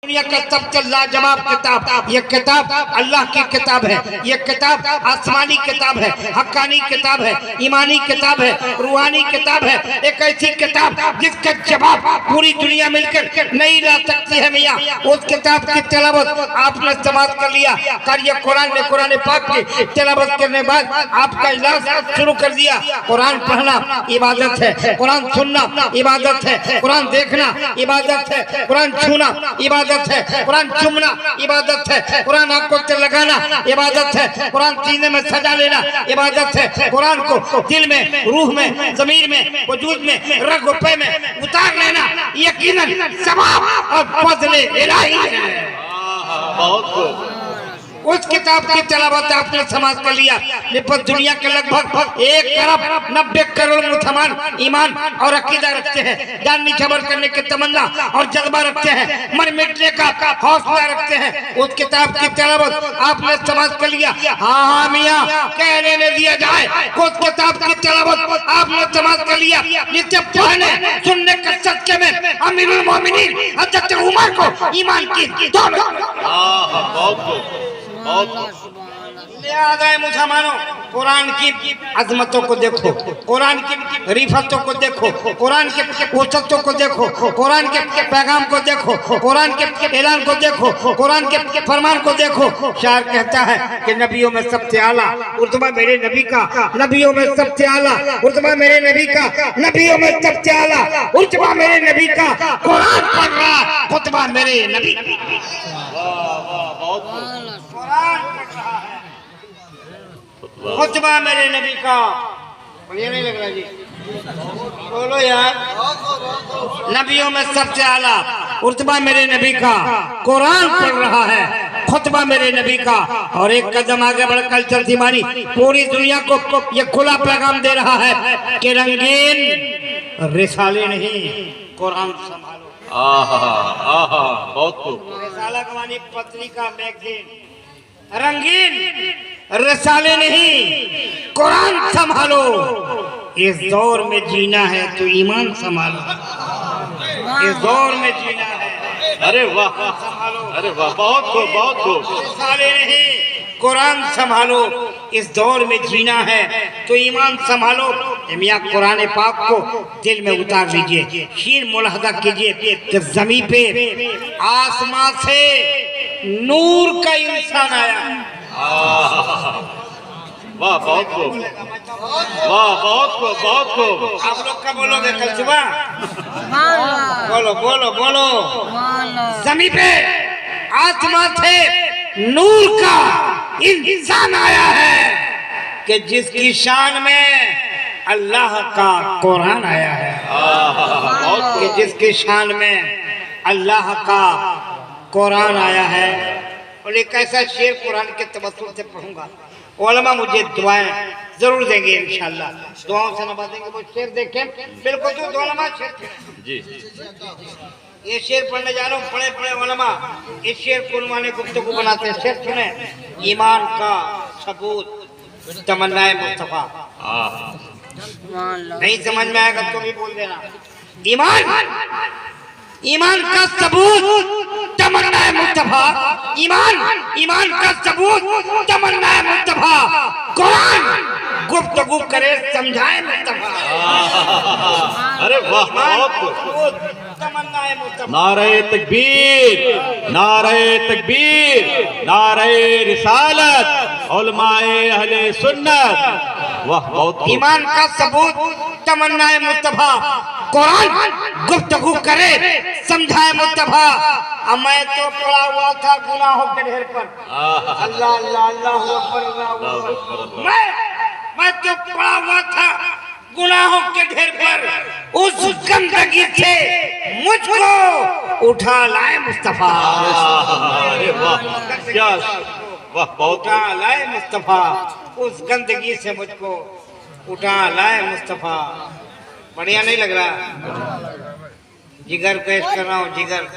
दुनिया का सबसे लाजवाब किताब, ये किताब अल्लाह की किताब है। ये किताब आसमानी किताब है, हक्कानी किताब है, ईमानी किताब है, रूहानी किताब है। एक ऐसी किताब जिसका जवाब पूरी दुनिया मिलकर नहीं ला सकती है मियाँ। उस किताब की तिलावत आपने समाप्त कर लिया कर ये कुरान पाक की तिलावत करने बाद आपका इलाज शुरू कर दिया। कुरान पढ़ना इबादत है, कुरान सुनना इबादत है, कुरान देखना इबादत है, कुरान छूना इबादत है, कुरान चुमना इबादत है, कुरान आंखों से लगाना इबादत है, कुरान सीने में सजा लेना इबादत है, कुरान को दिल में, रूह में, ज़मीर में, वजूद में, रग पे में उतार लेना यकीनन सवाब और फज़्ल इलाही है। बहुत खूब। उस किताब की तिलावत आपने समाप्त कर लिया। लेकिन दुनिया के लगभग 1 अरब 90 करोड़ मुसलमान ईमान और अकीदा रखते हैं, जान निछावर करने की तमन्ना और जज्बा रखते हैं, मर मिटने का हौसला रखते हैं। उस किताब की तिलावत आपने समाप्त कर लिया। हाँ मियाँ, कहने न दिया जाए। उस किताब की तिलावत आपने समाप्त कर लिया। जिससे पढ़ने सुनने के सदके में अमीरुल मोमिनीन हज़रत उमर को ईमान की दौलत। लिहाजा मुसलमानों, कुरान की अजमतों को देखो, कुरान की रिफतों को देखो, कुरान के वसतों को देखो, कुरान के पैगाम को देखो, कुरान के ऐलान को देखो, कुरान के फरमान को देखो। शायर कहता है कि नबियों में सबसे आला रुतबा मेरे नबी का, नबियों में सबसे आला रुतबा मेरे नबी का, नबियों में सबसे आला रुतबा मेरे नबी का। कुरान पढ़ रहा खुतबा मेरे नबी, खुतबा मेरे नबी का। बढ़िया नहीं लग रहा जी? बोलो यार। नबियों में सबसे आला रुतबा मेरे नबी का, कुरान पढ़ रहा है खुतबा मेरे नबी का। और एक कदम आगे बढ़कर चलती मानी पूरी दुनिया को ये खुला पैगाम दे रहा है कि रंगीन रिसाले नहीं, कुरान संभालो। बहुत खूब। रिसाला का मानी पत्रिका, मैगजीन। रंगीन रिसाले नहीं, कुरान संभालो। इस दौर में जीना है तो ईमान संभालो, इस दौर में जीना है। अरे वाह, संभालो, अरे वाह, बहुत खूब, बहुत खूब। रिसाले नहीं, कुरान संभालो। इस दौर में जीना है तो ईमान संभालो। मियाँ कुरान पाक को दिल में उतार लीजिए, शीर मुलाहजा कीजिए कि ज़मीन पे आसमां से नूर का इंसान आया। वाह, बहुत खूब, वाह, बहुत खूब, बहुत खूब। आप लोग क्या बोलोगे कल सुबह? बोलो बोलो बोलो। ज़मीन पे आसमां से नूर का इंसान आया है कि जिसकी शान में अल्लाह का कुरान आया है, कि जिसकी शान में अल्लाह का कुरान आया है। और एक ऐसा शेर कुरान के तवज्जुह से पढ़ूंगा, उलमा मुझे दुआएं जरूर देंगे इंशाअल्लाह, दुआओं से नवाजेंगे। वो शेर देखें, बिल्कुल जो उलमा शेर जी, ये शेर पढ़ने जा रहा हूँ। पढ़े पढ़े उलमा इस शेर को उन्होंने गुफ्तगू बनाते हैं। शेर सुने, ईमान का सबूत तमन्नाए मुस्तफा। नहीं समझ में आएगा तो भी बोल देना। ईमान का सबूत तमन्नाए मुस्तफा, ईमान का सबूत तमन्नाए मुस्तफा। कुरान गुफ्तगू करे समझाए मुस्तफा। अरे वाह, बहुत तमन्नाए मुस्तफा। नारे तकबीर, नारे तकबीर, नारे रिसालत, उलमाए अहले सुन्नत। वाह, बहुत। ईमान का सबूत तमन्नाए मुस्तफा, कुरान गुफ्तगू करे समझाए मुस्तफा। मैं तो पड़ा हुआ था गुनाहों के ढेर पर। अल्लाह अल्लाह अल्लाहु अकबर। मैं तो पड़ा हुआ था गुनाहों के ढेर पर। उस गंदगी से मुझको उठा लाए मुस्तफा। अरे वाह, क्या वाह, बहुत। उठा लाए मुस्तफा, उस गंदगी से मुझको उठा लाए मुस्तफा। बढ़िया नहीं लग रहा? जिगर पेश कर रहा हूँ, जिगर।